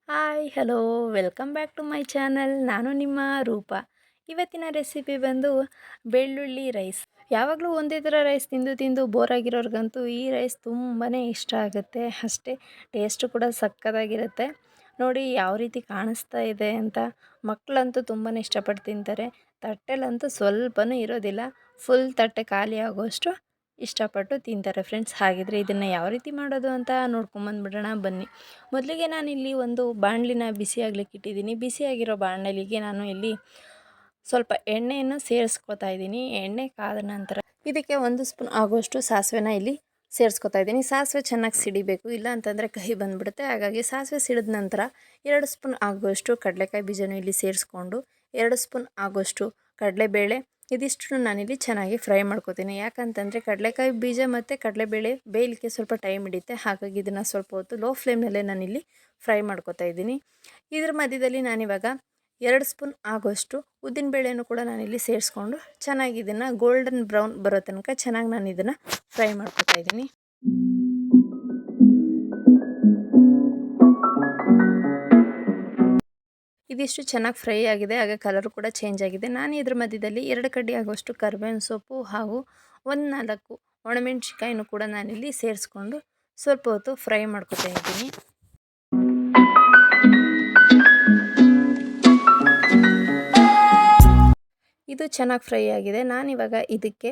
Hi hello welcome back to my channel. ನಾನು ನಿಮ್ಮ ರೂಪ. ಇವತ್ತಿನ ರೆಸಿಪಿ ಬಂದು ಬೆಳ್ಳುಳ್ಳಿ ರೈಸ್. ಯಾವಾಗಲೂ ಒಂದೇ ಥರ ರೈಸ್ ತಿಂದು ತಿಂದು ಬೋರ್ ಆಗಿರೋರ್ಗಂತೂ ಈ ರೈಸ್ ತುಂಬಾ ಇಷ್ಟ ಆಗುತ್ತೆ. ಅಷ್ಟೇ ಟೇಸ್ಟು ಕೂಡ ಸಕ್ಕತ್ತಾಗಿರುತ್ತೆ. ನೋಡಿ ಯಾವ ರೀತಿ ಕಾಣಿಸ್ತಾ ಇದೆ ಅಂತ. ಮಕ್ಕಳಂತೂ ತುಂಬಾ ಇಷ್ಟಪಟ್ಟು ತಿಂತಾರೆ. ತಟ್ಟೆಲಂತೂ ಸ್ವಲ್ಪನೂ ಇರೋದಿಲ್ಲ, ಫುಲ್ ತಟ್ಟೆ ಖಾಲಿ ಆಗೋಷ್ಟು ಇಷ್ಟಪಟ್ಟು ತಿಂತಾರೆ ಫ್ರೆಂಡ್ಸ್. ಹಾಗಿದ್ರೆ ಇದನ್ನು ಯಾವ ರೀತಿ ಮಾಡೋದು ಅಂತ ನೋಡ್ಕೊಂಬಂದ್ಬಿಡೋಣ ಬನ್ನಿ. ಮೊದಲಿಗೆ ನಾನಿಲ್ಲಿ ಒಂದು ಬಾಣಲಿನ ಬಿಸಿ ಆಗ್ಲಿಕ್ಕೆ ಇಟ್ಟಿದ್ದೀನಿ. ಬಿಸಿಯಾಗಿರೋ ಬಾಣಲಿಗೆ ನಾನು ಇಲ್ಲಿ ಸ್ವಲ್ಪ ಎಣ್ಣೆಯನ್ನು ಸೇರಿಸ್ಕೊತಾ ಇದ್ದೀನಿ. ಎಣ್ಣೆ ಕಾದ ನಂತರ ಇದಕ್ಕೆ 1 ಸ್ಪೂನ್ ಆಗುವಷ್ಟು ಸಾಸಿವೆನ ಇಲ್ಲಿ ಸೇರಿಸ್ಕೊತಾ ಇದ್ದೀನಿ. ಸಾಸಿವೆ ಚೆನ್ನಾಗಿ ಸಿಡಿಬೇಕು, ಇಲ್ಲ ಅಂತಂದರೆ ಕಹಿ ಬಂದುಬಿಡುತ್ತೆ. ಹಾಗಾಗಿ ಸಾಸಿವೆ ಸಿಡಿದ ನಂತರ 2 ಸ್ಪೂನ್ ಆಗುವಷ್ಟು ಕಡಲೆಕಾಯಿ ಬೀಜನೂ ಇಲ್ಲಿ ಸೇರಿಸ್ಕೊಂಡು 2 ಸ್ಪೂನ್ ಆಗುವಷ್ಟು ಕಡಲೆಬೇಳೆ, ಇದಿಷ್ಟು ನಾನಿಲ್ಲಿ ಚೆನ್ನಾಗಿ ಫ್ರೈ ಮಾಡ್ಕೋತೀನಿ. ಯಾಕಂತಂದರೆ ಕಡಲೆಕಾಯಿ ಬೀಜ ಮತ್ತು ಕಡಲೆಬೇಳೆ ಬೇಯಲಿಕ್ಕೆ ಸ್ವಲ್ಪ ಟೈಮ್ ಹಿಡಿಯುತ್ತೆ. ಹಾಗಾಗಿ ಇದನ್ನು ಸ್ವಲ್ಪ ಹೊತ್ತು ಲೋ ಫ್ಲೇಮ್ನಲ್ಲೇ ನಾನಿಲ್ಲಿ ಫ್ರೈ ಮಾಡ್ಕೋತಾ ಇದ್ದೀನಿ. ಇದ್ರ ಮಧ್ಯದಲ್ಲಿ ನಾನಿವಾಗ 2 ಸ್ಪೂನ್ ಆಗೋಷ್ಟು ಉದ್ದಿನಬೇಳೆನೂ ಕೂಡ ನಾನಿಲ್ಲಿ ಸೇರಿಸ್ಕೊಂಡು ಚೆನ್ನಾಗಿ ಇದನ್ನು ಗೋಲ್ಡನ್ ಬ್ರೌನ್ ಬರೋ ತನಕ ಚೆನ್ನಾಗಿ ನಾನು ಇದನ್ನು ಫ್ರೈ ಮಾಡ್ಕೋತಾ ಇದ್ದೀನಿ. ಇದಿಷ್ಟು ಚೆನ್ನಾಗಿ ಫ್ರೈ ಆಗಿದೆ, ಹಾಗೆ ಕಲರು ಕೂಡ ಚೇಂಜ್ ಆಗಿದೆ. ನಾನು ಇದ್ರ ಮಧ್ಯದಲ್ಲಿ 2 ಕಡ್ಡಿ ಆಗುವಷ್ಟು ಕರಿಬೇವಿನ ಸೊಪ್ಪು ಹಾಗೂ 1-4 ಒಣಮೆಣ್ಸಿಕಾಯಿನೂ ಕೂಡ ನಾನಿಲ್ಲಿ ಸೇರಿಸ್ಕೊಂಡು ಸ್ವಲ್ಪ ಹೊತ್ತು ಫ್ರೈ ಮಾಡ್ಕೊತಾ ಇದ್ದೀನಿ. ಇದು ಚೆನ್ನಾಗಿ ಫ್ರೈ ಆಗಿದೆ. ನಾನಿವಾಗ ಇದಕ್ಕೆ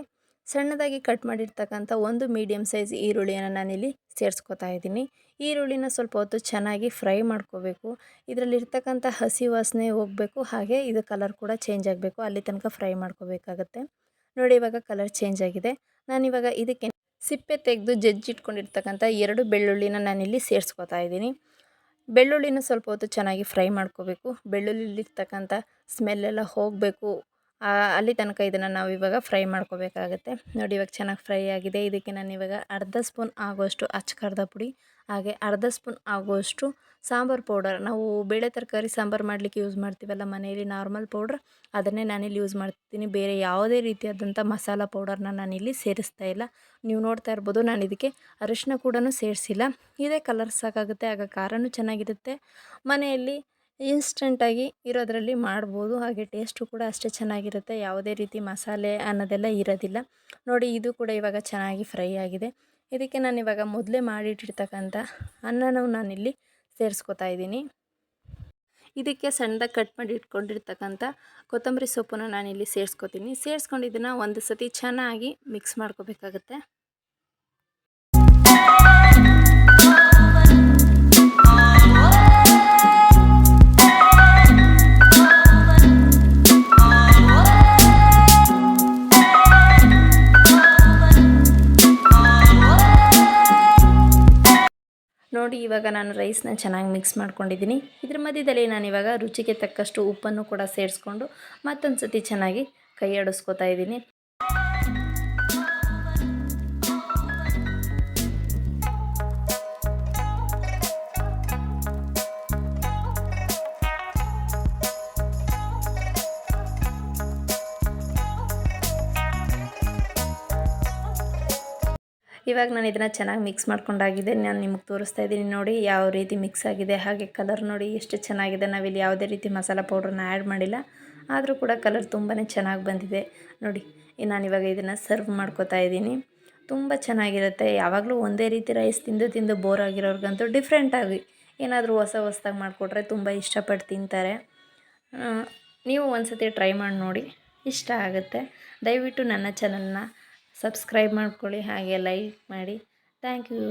ಸಣ್ಣದಾಗಿ ಕಟ್ ಮಾಡಿರ್ತಕ್ಕಂಥ 1 ಮೀಡಿಯಮ್ ಸೈಜ್ ಈರುಳ್ಳಿಯನ್ನು ನಾನಿಲ್ಲಿ ಸೇರಿಸ್ಕೊತಾ ಇದ್ದೀನಿ. ಈರುಳ್ಳಿನ ಸ್ವಲ್ಪ ಹೊತ್ತು ಚೆನ್ನಾಗಿ ಫ್ರೈ ಮಾಡ್ಕೋಬೇಕು. ಇದರಲ್ಲಿರ್ತಕ್ಕಂಥ ಹಸಿ ವಾಸನೆ ಹೋಗಬೇಕು, ಹಾಗೆ ಇದು ಕಲರ್ ಕೂಡ ಚೇಂಜ್ ಆಗಬೇಕು, ಅಲ್ಲಿ ತನಕ ಫ್ರೈ ಮಾಡ್ಕೋಬೇಕಾಗತ್ತೆ. ನೋಡಿ ಇವಾಗ ಕಲರ್ ಚೇಂಜ್ ಆಗಿದೆ. ನಾನಿವಾಗ ಇದಕ್ಕೆ ಸಿಪ್ಪೆ ತೆಗೆದು ಜಜ್ಜಿಟ್ಕೊಂಡಿರ್ತಕ್ಕಂಥ 2 ಬೆಳ್ಳುಳ್ಳಿನ ನಾನಿಲ್ಲಿ ಸೇರಿಸ್ಕೊತಾ ಇದ್ದೀನಿ. ಬೆಳ್ಳುಳ್ಳಿನ ಸ್ವಲ್ಪ ಹೊತ್ತು ಚೆನ್ನಾಗಿ ಫ್ರೈ ಮಾಡ್ಕೋಬೇಕು. ಬೆಳ್ಳುಳ್ಳಿಲಿರ್ತಕ್ಕಂಥ ಸ್ಮೆಲ್ಲೆಲ್ಲ ಹೋಗಬೇಕು, ಅಲ್ಲಿ ತನಕ ಇದನ್ನು ನಾವು ಇವಾಗ ಫ್ರೈ ಮಾಡ್ಕೋಬೇಕಾಗತ್ತೆ. ನೋಡಿ ಇವಾಗ ಚೆನ್ನಾಗಿ ಫ್ರೈ ಆಗಿದೆ. ಇದಕ್ಕೆ ನಾನು ಇವಾಗ 1/2 ಸ್ಪೂನ್ ಆಗುವಷ್ಟು ಅಚ್ಚ ಪುಡಿ, ಹಾಗೆ 1/2 ಸ್ಪೂನ್ ಆಗುವಷ್ಟು ಸಾಂಬಾರು ಪೌಡರ್, ನಾವು ಬೇಳೆ ತರಕಾರಿ ಸಾಂಬಾರು ಮಾಡಲಿಕ್ಕೆ ಯೂಸ್ ಮಾಡ್ತೀವಲ್ಲ ಮನೆಯಲ್ಲಿ ನಾರ್ಮಲ್ ಪೌಡ್ರ್, ಅದನ್ನೇ ನಾನಿಲ್ಲಿ ಯೂಸ್ ಮಾಡ್ತೀನಿ. ಬೇರೆ ಯಾವುದೇ ರೀತಿಯಾದಂಥ ಮಸಾಲ ಪೌಡರ್ನ ನಾನಿಲ್ಲಿ ಸೇರಿಸ್ತಾ ಇಲ್ಲ. ನೀವು ನೋಡ್ತಾ ಇರ್ಬೋದು, ನಾನು ಇದಕ್ಕೆ ಅರಿಶಿನ ಕೂಡ ಸೇರಿಸಿಲ್ಲ. ಇದೇ ಕಲರ್ ಸಾಕಾಗುತ್ತೆ, ಆಗ ಖಾರನೂ ಚೆನ್ನಾಗಿರುತ್ತೆ. ಮನೆಯಲ್ಲಿ ಇನ್ಸ್ಟೆಂಟಾಗಿ ಇರೋದರಲ್ಲಿ ಮಾಡ್ಬೋದು, ಹಾಗೆ ಟೇಸ್ಟು ಕೂಡ ಅಷ್ಟೇ ಚೆನ್ನಾಗಿರುತ್ತೆ. ಯಾವುದೇ ರೀತಿ ಮಸಾಲೆ ಅನ್ನೋದೆಲ್ಲ ಇರೋದಿಲ್ಲ. ನೋಡಿ ಇದು ಕೂಡ ಇವಾಗ ಚೆನ್ನಾಗಿ ಫ್ರೈ ಆಗಿದೆ. ಇದಕ್ಕೆ ನಾನು ಇವಾಗ ಮೊದಲೇ ಮಾಡಿಟ್ಟಿರ್ತಕ್ಕಂಥ ಅನ್ನನೂ ನಾನಿಲ್ಲಿ ಸೇರಿಸ್ಕೊತಾ ಇದ್ದೀನಿ. ಇದಕ್ಕೆ ಸಣ್ಣದಾಗಿ ಕಟ್ ಮಾಡಿ ಇಟ್ಕೊಂಡಿರ್ತಕ್ಕಂಥ ಕೊತ್ತಂಬರಿ ಸೊಪ್ಪನ್ನು ನಾನಿಲ್ಲಿ ಸೇರಿಸ್ಕೊತೀನಿ. ಸೇರಿಸ್ಕೊಂಡು ಇದನ್ನು ಒಂದು ಸತಿ ಚೆನ್ನಾಗಿ ಮಿಕ್ಸ್ ಮಾಡ್ಕೋಬೇಕಾಗತ್ತೆ. ನೋಡಿ ಇವಾಗ ನಾನು ರೈಸ್ನ ಚೆನ್ನಾಗಿ ಮಿಕ್ಸ್ ಮಾಡ್ಕೊಂಡಿದ್ದೀನಿ. ಇದ್ರ ಮಧ್ಯದಲ್ಲಿ ನಾನಿವಾಗ ರುಚಿಗೆ ತಕ್ಕಷ್ಟು ಉಪ್ಪನ್ನು ಕೂಡ ಸೇರಿಸ್ಕೊಂಡು ಮತ್ತೊಂದು ಸತಿ ಚೆನ್ನಾಗಿ ಕೈ ಆಡಿಸ್ಕೊತಾ ಇದ್ದೀನಿ. ಇವಾಗ ನಾನು ಇದನ್ನು ಚೆನ್ನಾಗಿ ಮಿಕ್ಸ್ ಮಾಡ್ಕೊಂಡಾಗಿದೆ. ನಾನು ನಿಮಗೆ ತೋರಿಸ್ತಾ ಇದ್ದೀನಿ ನೋಡಿ ಯಾವ ರೀತಿ ಮಿಕ್ಸ್ ಆಗಿದೆ. ಹಾಗೆ ಕಲರ್ ನೋಡಿ ಎಷ್ಟು ಚೆನ್ನಾಗಿದೆ. ನಾವಿಲ್ಲಿ ಯಾವುದೇ ರೀತಿ ಮಸಾಲ ಪೌಡ್ರನ್ನ ಆ್ಯಡ್ ಮಾಡಿಲ್ಲ, ಆದರೂ ಕೂಡ ಕಲರ್ ತುಂಬಾ ಚೆನ್ನಾಗಿ ಬಂದಿದೆ. ನೋಡಿ ನಾನಿವಾಗ ಇದನ್ನು ಸರ್ವ್ ಮಾಡ್ಕೋತಾ ಇದ್ದೀನಿ. ತುಂಬ ಚೆನ್ನಾಗಿರುತ್ತೆ. ಯಾವಾಗಲೂ ಒಂದೇ ರೀತಿ ರೈಸ್ ತಿಂದು ತಿಂದು ಬೋರ್ ಆಗಿರೋರ್ಗಂತೂ ಡಿಫ್ರೆಂಟಾಗಿ ಏನಾದರೂ ಹೊಸದಾಗಿ ಮಾಡಿಕೊಟ್ರೆ ತುಂಬ ಇಷ್ಟಪಟ್ಟು ತಿಂತಾರೆ. ನೀವು ಒಂದು ಸತಿ ಟ್ರೈ ಮಾಡಿ ನೋಡಿ, ಇಷ್ಟ ಆಗುತ್ತೆ. ದಯವಿಟ್ಟು ನನ್ನ ಚಾನಲ್ನ ಸಬ್ಸ್ಕ್ರೈಬ್ ಮಾಡ್ಕೊಳ್ಳಿ, ಹಾಗೆ ಲೈಕ್ ಮಾಡಿ. Thank you.